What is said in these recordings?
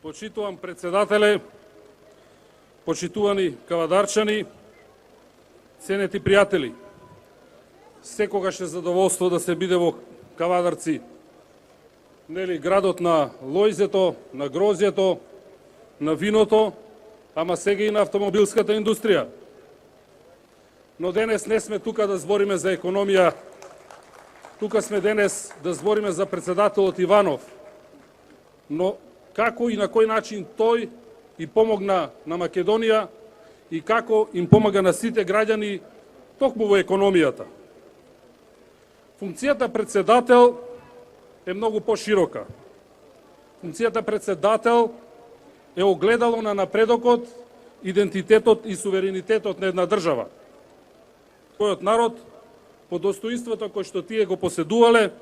Почитувам председателе, почитувани кавадарчани, ценети пријатели. Секогаш е задоволство да се биде во Кавадарци. Нели, градот на лојзето, на грозјето, на виното, ама сега и на автомобилската индустрија. Но денес не сме тука да збориме за економија, тука сме денес да збориме за председателот Иванов. Но како и на кој начин тој и помогна на Македонија и како им помага на сите граѓани токму во економијата. Функцијата председател е многу поширока. Функцијата председател е огледало на напредокот, идентитетот и суверенитетот на една држава. Којот народ по достоинството кој што тие го поседувале,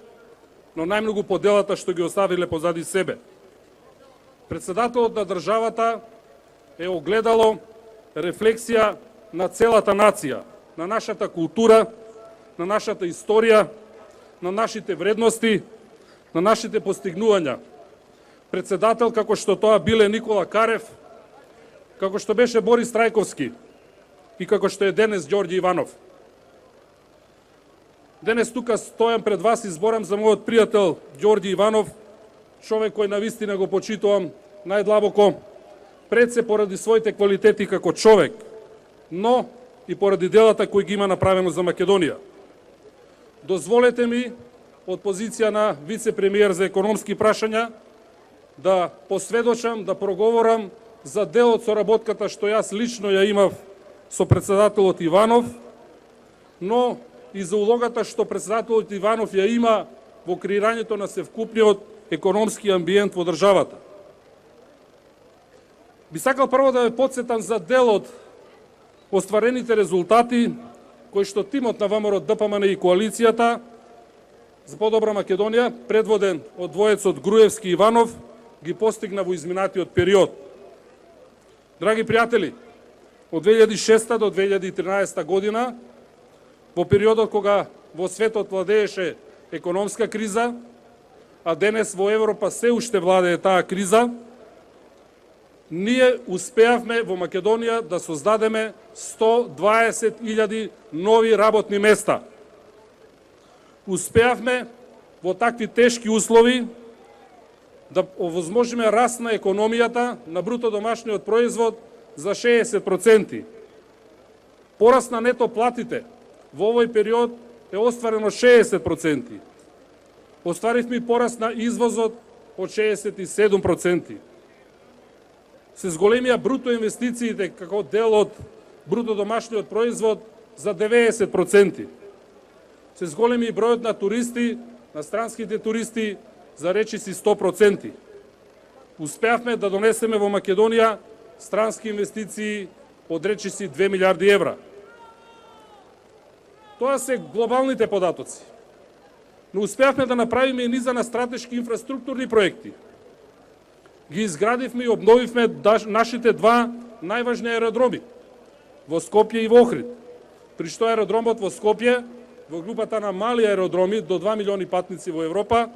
но најмногу по делата што ги оставиле позади себе. Председателот на државата е огледало, рефлексија на целата нација, на нашата култура, на нашата историја, на нашите вредности, на нашите постигнувања. Председател како што тоа биле Никола Карев, како што беше Борис Трајковски и како што е денес Ѓорѓе Иванов. Денес тука стојам пред вас и зборам за мојот пријател Ѓорѓе Иванов, човек кој навистина го почитувам најдлабоко, пред се поради своите квалитети како човек, но и поради делата кои ги има направено за Македонија. Дозволете ми, од позиција на вице-премиер за економски прашања, да посведочам, да проговорам за дел од соработката што јас лично ја имав со председателот Иванов, но и за улогата што председателот Иванов ја има во креирањето на севкупниот економски амбиент во државата. Би сакал прво да ве потсетам за дел од остварените резултати кои што тимот на ВМРО ДПМН и коалицијата за подобра Македонија, предводен од двоецот Груевски и Иванов, ги постигна во изминатиот период. Драги пријатели, од 2006 до 2013 година, во периодот кога во светот владееше економска криза, а денес во Европа се уште владее таа криза, ние успеавме во Македонија да создадеме 120.000 нови работни места. Успеавме во такви тешки услови да овозможиме раст на економијата, на бруто домашниот производ за 60%. Пораст на нето платите во овој период е остварено 60%. Остваривме и пораст на извозот од 67%. Се зголемија бруто инвестициите како дел од бруто домашниот производ за 90%. Се зголеми и бројот на туристи, на странските туристи за речиси 100%. Успеавме да донесеме во Македонија странски инвестиции од речиси 2 милиарди евра. Тоа се глобалните податоци. Но успеавме да направиме и низа на стратешки инфраструктурни проекти. Ги изградивме и обновивме нашите два најважни аеродроми во Скопје и во Охрид. При што аеродромот во Скопје, во групата на мали аеродроми до 2 милиони патници во Европа,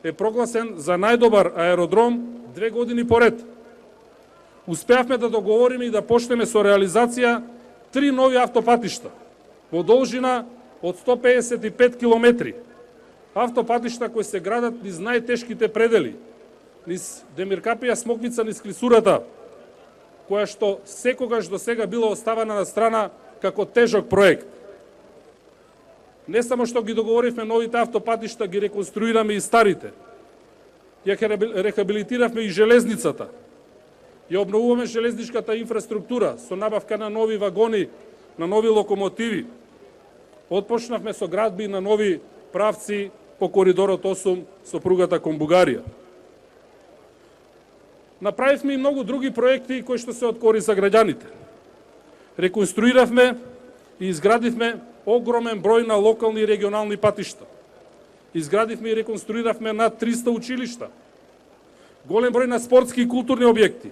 е прогласен за најдобар аеродром 2 години поред. Успеавме да договориме и да почнеме со реализација 3 нови автопатишта во должина од 155 километри. Автопатишта кои се градат низ најтешките предели, низ Демиркапија Смоквица, низ Клисурата, која што секогаш до сега била оставена на страна како тежок проект. Не само што ги договоривме новите автопатишта, ги реконструираме и старите. Ја рехабилитиравме и железницата. Ја обновуваме железничката инфраструктура со набавка на нови вагони, на нови локомотиви. Отпочнавме со градби на нови правци по коридорот 8 со пругата кон Бугарија. Направивме и многу други проекти кои што се од корист за граѓаните. Реконструиравме и изградивме огромен број на локални и регионални патишта. Изградивме и реконструиравме над 300 училишта. Голем број на спортски и културни објекти.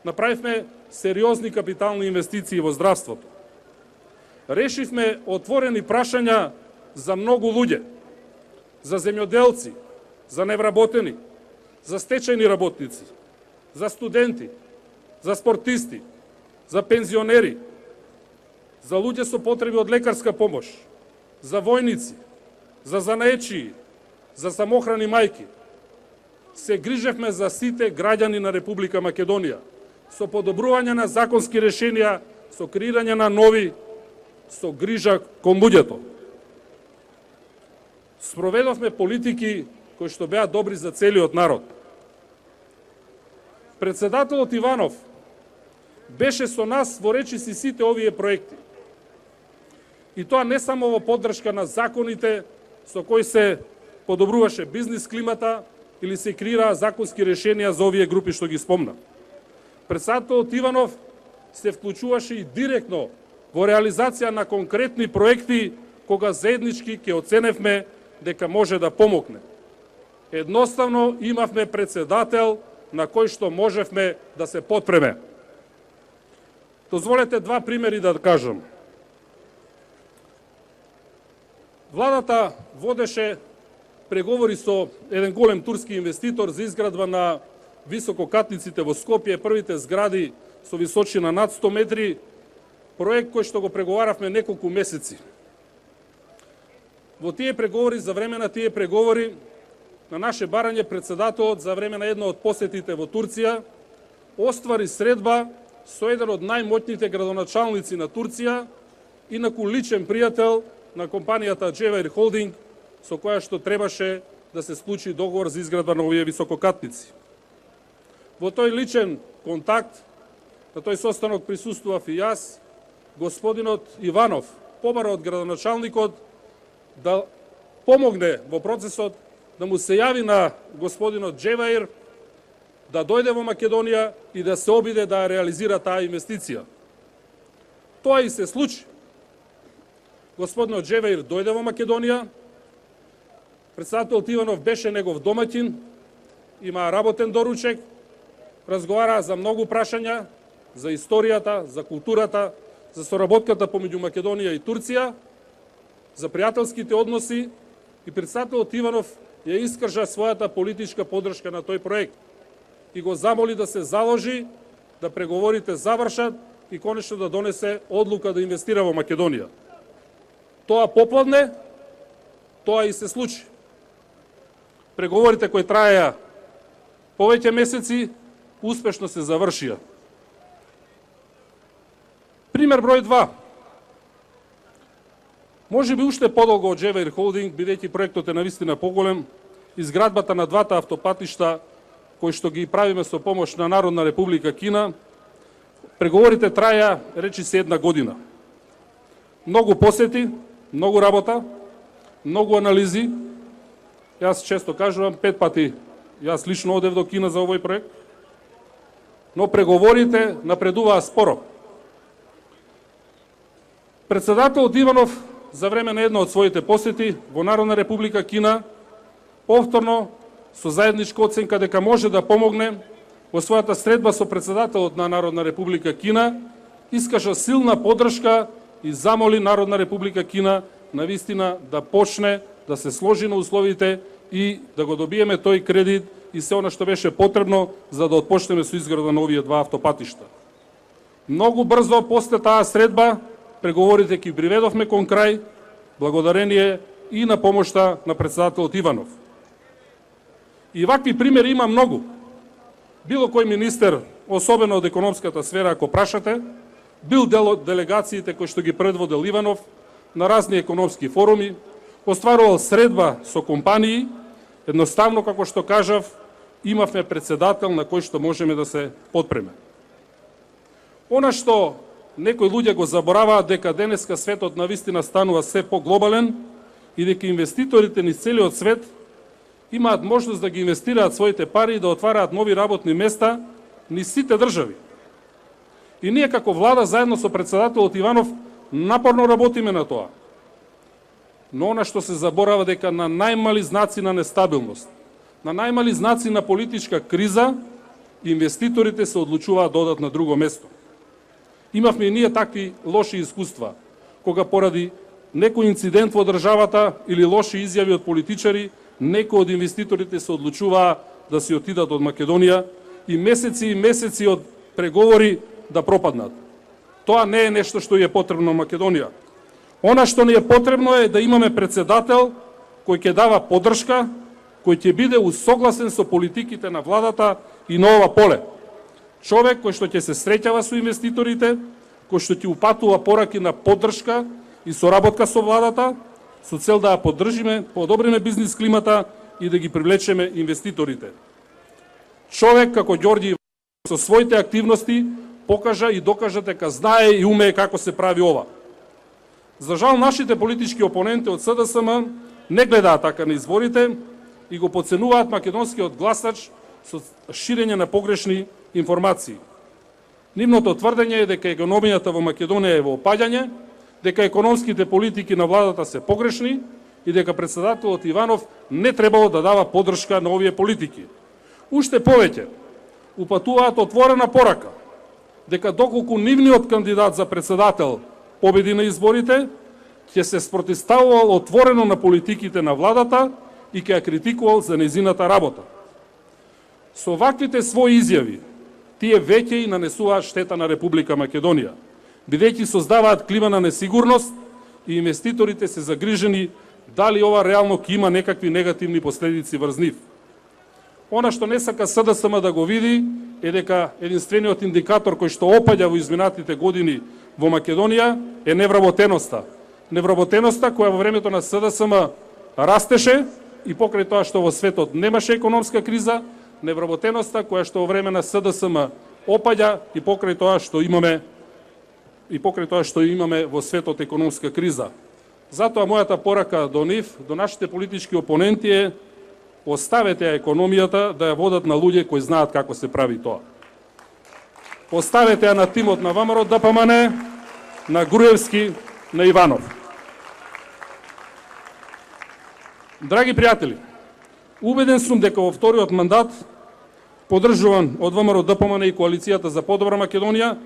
Направивме сериозни капитални инвестиции во здравството. Решивме отворени прашања за многу луѓе, за земјоделци, за невработени, за стечајни работници. за студенти, за спортисти, за пензионери, за луѓе со потреби од лекарска помош, за војници, за занаечии, за самохрани мајки. Се грижевме за сите граѓани на Република Македонија, со подобрување на законски решенија, со креирање на нови, со грижа кон луѓето. Спроведовме политики кои што беа добри за целиот народ. Председателот Иванов беше со нас во речиси сите овие проекти. И тоа не само во поддршка на законите со кои се подобруваше бизнис климата или се креираа законски решенија за овие групи што ги спомна. Председателот Иванов се вклучуваше и директно во реализација на конкретни проекти кога заеднички ќе оценевме дека може да помогне. Едноставно имавме председател на кој што можевме да се потпреме. Дозволете два примери да кажам. Владата водеше преговори со еден голем турски инвеститор за изградба на висококатниците во Скопје, првите згради со височина над 100 метри, проект кој што го преговаравме неколку месеци. Во тие преговори, за време на тие преговори, на наше барање председателот за време на едно од посетите во Турција оствари средба со еден од најмоćните градоначалници на Турција, инаку личен пријател на компанијата Джеваир Холдинг, со која што требаше да се склучи договор за изградба на овие висококатници. Во тој личен контакт, на тој состанок присуствував и јас, господинот Иванов побара од градоначалникот да помогне во процесот, да му се јави на господинот Джеваир да дојде во Македонија и да се обиде да реализира таа инвестиција. Тоа и се случи. Господинот Джеваир дојде во Македонија, председателот Иванов беше негов домаќин, има работен доручек, разговара за многу прашања, за историјата, за културата, за соработката помеѓу Македонија и Турција, за пријателските односи, и председателот Иванов ја искажа својата политичка поддршка на тој проект и го замоли да се заложи, да преговорите завршат и конечно да донесе одлука да инвестира во Македонија. Тоа попладне, тоа и се случи. Преговорите кои траеа повеќе месеци, успешно се завршија. Пример број 2. Може би уште подолго од Джеваир Холдинг, бидејќи проектот е навистина поголем, изградбата на двата автопатишта, кои што ги правиме со помош на Народна Република Кина, преговорите траја речиси една година. Многу посети, многу работа, многу анализи. Јас често кажувам, 5 пати јас лично одев до Кина за овој проект, но преговорите напредуваа споро. Председателот Иванов за време на една од своите посети во Народна Република Кина повторно со заедничка оценка дека може да помогне во својата средба со председателот на Народна Република Кина, искаша силна поддршка и замоли Народна Република Кина навистина да почне да се сложи на условите и да го добиеме тој кредит и се она што беше потребно за да отпочнеме со изграда на овие два автопатишта. Многу брзо после таа средба преговорите ги приведовме кон крај, благодарение и на помошта на председателот Иванов. И вакви примери има многу. Било кој министер, особено од економската сфера, ако прашате, бил дел од делегациите кои што ги предводел Иванов на разни економски форуми, остварувал средба со компании, едноставно, како што кажав, имавме председател на кој што можеме да се потпреме. Она што некои луѓе го забораваат дека денеска светот навистина станува се поглобален и дека инвеститорите низ целиот свет имаат можност да ги инвестираат своите пари и да отвараат нови работни места низ сите држави. И ние како влада заедно со председателот Иванов напорно работиме на тоа. Но она што се заборава дека на најмали знаци на нестабилност, на најмали знаци на политичка криза, инвеститорите се одлучуваат да одат на друго место. Имавме и ние такви лоши искуства, кога поради некој инцидент во државата или лоши изјави од политичари, некои од инвеститорите се одлучуваа да се отидат од Македонија и месеци од преговори да пропаднат. Тоа не е нешто што е потребно Македонија. Она што ни е потребно е да имаме председател кој ќе дава поддршка, кој ќе биде усогласен со политиките на владата и на ова поле. Човек кој што ќе се среќава со инвеститорите, кој што ќе упатува пораки на поддршка и соработка со владата, со цел да ја поддржиме, подобриме бизнис климата и да ги привлечеме инвеститорите. Човек како Ѓорѓи со своите активности покажа и докажа дека знае и умее како се прави ова. За жал, нашите политички опоненти од СДСМ не гледаат така на изборите и го поценуваат македонскиот гласач со ширење на погрешни информации. Нивното тврдење е дека економијата во Македонија е во опаѓање, дека економските политики на владата се погрешни и дека председателот Иванов не требало да дава поддршка на овие политики. Уште повеќе, упатуваат отворена порака дека доколку нивниот кандидат за председател победи на изборите, ќе се спротивставувал отворено на политиките на владата и ќе ја критикувал за незината работа. Со ваквите своји изјави, тие веќе и нанесуваат штета на Република Македонија, бидејќи создаваат клима на несигурност и инвеститорите се загрижени дали ова реално ќе има некакви негативни последици врз нив. Она што не сака СДСМ да го види е дека единствениот индикатор кој што опаѓа во изминатите години во Македонија е невработеноста. Невработеноста која во времето на СДСМ растеше и покрај тоа што во светот немаше економска криза, невработеноста која што во време на СДСМ опаѓа и покрај тоа што имаме во светот економска криза. Затоа мојата порака до нив, до нашите политички опоненти е: оставете ја економијата да ја водат на луѓе кои знаат како се прави тоа. Оставете ја на тимот на ВМРО ДПМН, на Груевски, на Иванов. Драги пријатели, убеден сум дека во вториот мандат, поддржуван од ВМРО ДПМН и Коалицијата за подобра Македонија,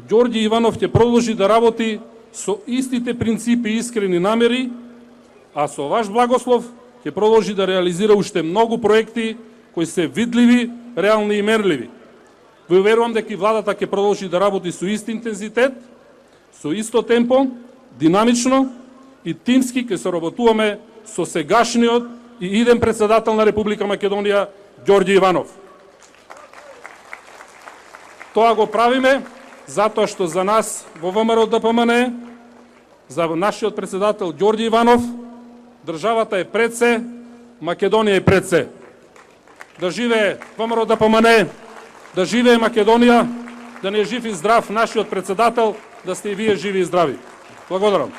Ѓорѓи Иванов ќе продолжи да работи со истите принципи и искрени намери, а со ваш благослов ќе продолжи да реализира уште многу проекти кои се видливи, реални и мерливи. Ве верувам дека и владата ќе продолжи да работи со ист интензитет, со исто темпо, динамично и тимски ќе соработуваме со сегашниот и иден председател на Република Македонија Ѓорѓи Иванов. Тоа го правиме затоа што за нас во ВМРО ДПМН, за нашиот председател Ѓорѓи Иванов, државата е пред се, Македонија е пред се. Да живее ВМРО ДПМН, да живее Македонија, да не е жив и здрав нашиот председател, да сте и вие живи и здрави. Благодарам.